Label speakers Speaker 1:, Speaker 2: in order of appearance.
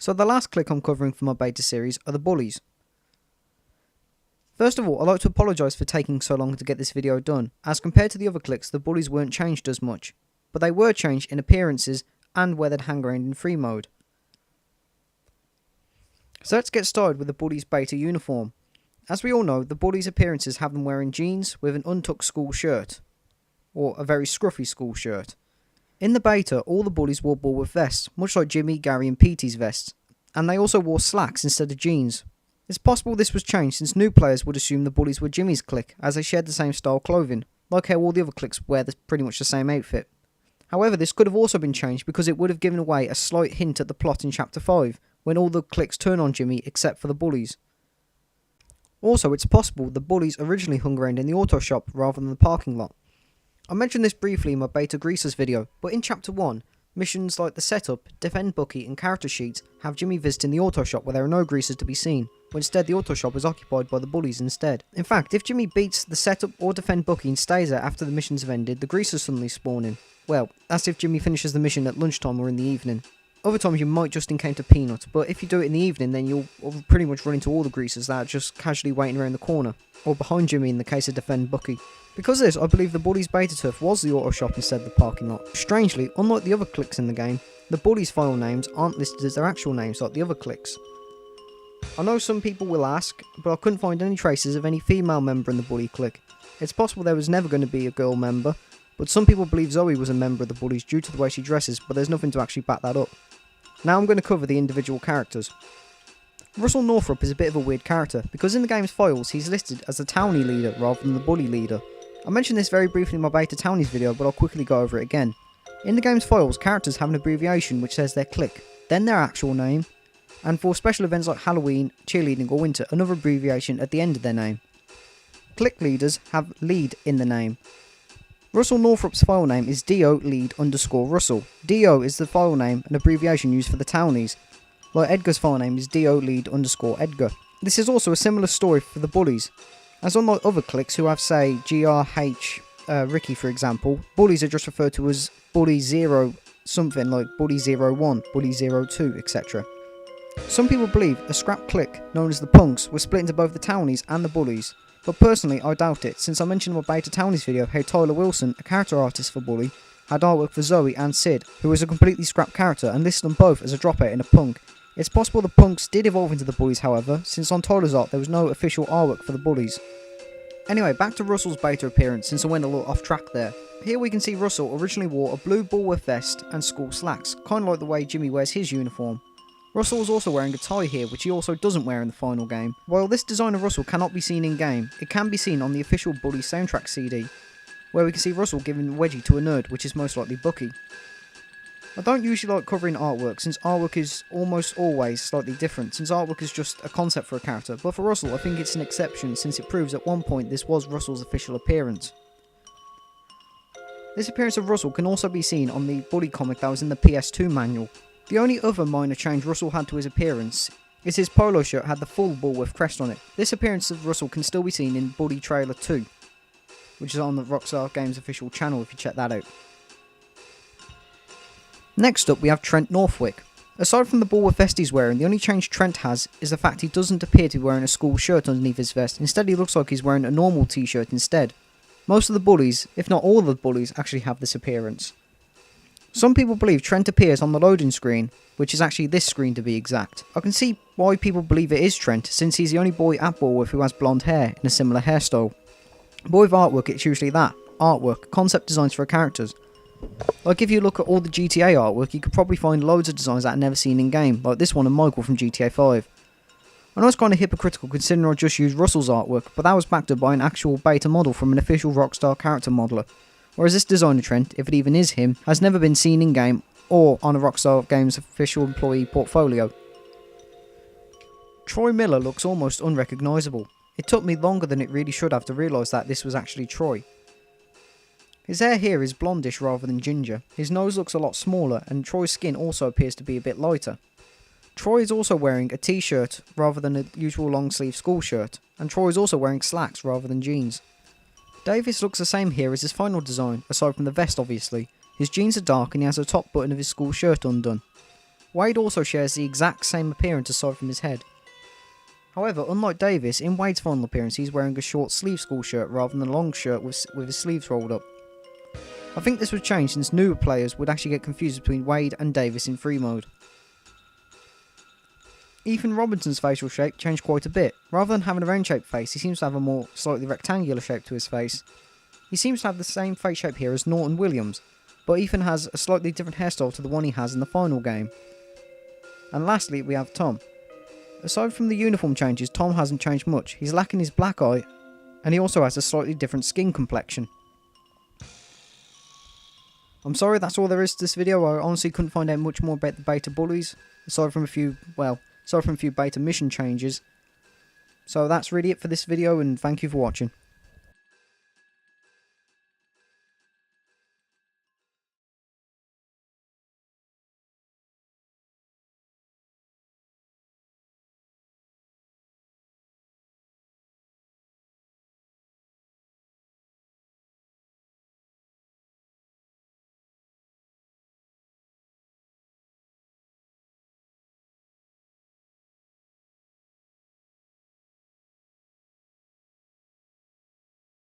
Speaker 1: So the last clique I'm covering for my beta series are the Bullies. First of all, I'd like to apologise for taking so long to get this video done, as compared to the other cliques the Bullies weren't changed as much, but they were changed in appearances and where they'd hang around in free mode. So let's get started with the Bullies beta uniform. As we all know, the Bullies appearances have them wearing jeans with an untucked school shirt, or a very scruffy school shirt. In the beta, all the Bullies wore Bullworth vests, much like Jimmy, Gary and Petey's vests, and they also wore slacks instead of jeans. It's possible this was changed since new players would assume the Bullies were Jimmy's clique, as they shared the same style clothing, like how all the other cliques wear pretty much the same outfit. However, this could have also been changed because it would have given away a slight hint at the plot in Chapter 5, when all the cliques turn on Jimmy except for the Bullies. Also, it's possible the Bullies originally hung around in the auto shop rather than the parking lot. I mentioned this briefly in my Beta Greasers video, but in Chapter 1, missions like the Setup, Defend Bucky and Character Sheets have Jimmy visiting the auto shop where there are no greasers to be seen, but instead the auto shop is occupied by the Bullies instead. In fact, if Jimmy beats the Setup or Defend Bucky and stays there after the missions have ended, the greasers suddenly spawn in. Well, that's if Jimmy finishes the mission at lunchtime or in the evening. Other times you might just encounter Peanut, but if you do it in the evening then you'll pretty much run into all the greasers that are just casually waiting around the corner, or behind Jimmy in the case of Defend Bucky. Because of this, I believe the Bullies beta turf was the auto shop instead of the parking lot. Strangely, unlike the other cliques in the game, the Bullies' file names aren't listed as their actual names like the other cliques. I know some people will ask, but I couldn't find any traces of any female member in the Bully clique. It's possible there was never going to be a girl member, but some people believe Zoe was a member of the Bullies due to the way she dresses, but there's nothing to actually back that up. Now I'm going to cover the individual characters. Russell Northrup is a bit of a weird character, because in the game's files he's listed as the Townie leader rather than the Bully leader. I mentioned this very briefly in my Beta Townies video, but I'll quickly go over it again. In the game's files, characters have an abbreviation which says their clique, then their actual name, and for special events like Halloween, cheerleading or winter, another abbreviation at the end of their name. Clique leaders have lead in the name. Russell Northrup's file name is do_lead_Russell. Do is the file name and abbreviation used for the Townies, like Edgar's file name is do_lead_Edgar. This is also a similar story for the Bullies, as unlike other cliques who have, say, GRH Ricky for example, Bullies are just referred to as Bully 0 something like Bully 01, Bully 02, etc. Some people believe a scrap clique known as the Punks was split into both the Townies and the Bullies, but personally I doubt it, since I mentioned in my Beta Townies video how Tyler Wilson, a character artist for Bully, had artwork for Zoe and Sid, who was a completely scrap character, and listed them both as a dropout in a Punk. It's possible the Punks did evolve into the Bullies however, since on Tyler's art there was no official artwork for the Bullies. Anyway, back to Russell's beta appearance, since I went a little off track there. Here we can see Russell originally wore a blue Bullworth vest and school slacks, kinda like the way Jimmy wears his uniform. Russell was also wearing a tie here, which he also doesn't wear in the final game. While this design of Russell cannot be seen in game, it can be seen on the official Bully soundtrack CD, where we can see Russell giving a wedgie to a nerd, which is most likely Bucky. I don't usually like covering artwork, since artwork is almost always slightly different, since artwork is just a concept for a character, but for Russell I think it's an exception, since it proves at one point this was Russell's official appearance. This appearance of Russell can also be seen on the Bully comic that was in the PS2 manual. The only other minor change Russell had to his appearance is his polo shirt had the full Bullworth crest on it. This appearance of Russell can still be seen in Bully Trailer 2, which is on the Rockstar Games official channel if you check that out. Next up we have Trent Northwick. Aside from the Bullworth vest he's wearing, the only change Trent has is the fact he doesn't appear to be wearing a school shirt underneath his vest. Instead he looks like he's wearing a normal t-shirt instead. Most of the Bullies, if not all of the Bullies, actually have this appearance. Some people believe Trent appears on the loading screen, which is actually this screen to be exact. I can see why people believe it is Trent, since he's the only boy at Bullworth who has blonde hair in a similar hairstyle. But with artwork it's usually that, artwork, concept designs for characters. Like if you look at all the GTA artwork, you could probably find loads of designs that I've never seen in game, like this one and Michael from GTA 5. I know it's kind of hypocritical considering I just used Russell's artwork, but that was backed up by an actual beta model from an official Rockstar character modeler. Whereas this designer Trent, if it even is him, has never been seen in game or on a Rockstar Games official employee portfolio. Troy Miller looks almost unrecognisable. It took me longer than it really should have to realise that this was actually Troy. His hair here is blondish rather than ginger, his nose looks a lot smaller, and Troy's skin also appears to be a bit lighter. Troy is also wearing a t-shirt rather than a usual long sleeve school shirt, and Troy is also wearing slacks rather than jeans. Davis looks the same here as his final design, aside from the vest obviously. His jeans are dark and he has the top button of his school shirt undone. Wade also shares the exact same appearance aside from his head. However, unlike Davis, in Wade's final appearance he's wearing a short sleeve school shirt rather than a long shirt with his sleeves rolled up. I think this would change since newer players would actually get confused between Wade and Davis in free mode. Ethan Robinson's facial shape changed quite a bit. Rather than having a round-shaped face, he seems to have a more slightly rectangular shape to his face. He seems to have the same face shape here as Norton Williams, but Ethan has a slightly different hairstyle to the one he has in the final game. And lastly, we have Tom. Aside from the uniform changes, Tom hasn't changed much. He's lacking his black eye, and he also has a slightly different skin complexion. I'm sorry, that's all there is to this video. I honestly couldn't find out much more about the Beta Bullies, aside from a few beta mission changes. So that's really it for this video, and thank you for watching.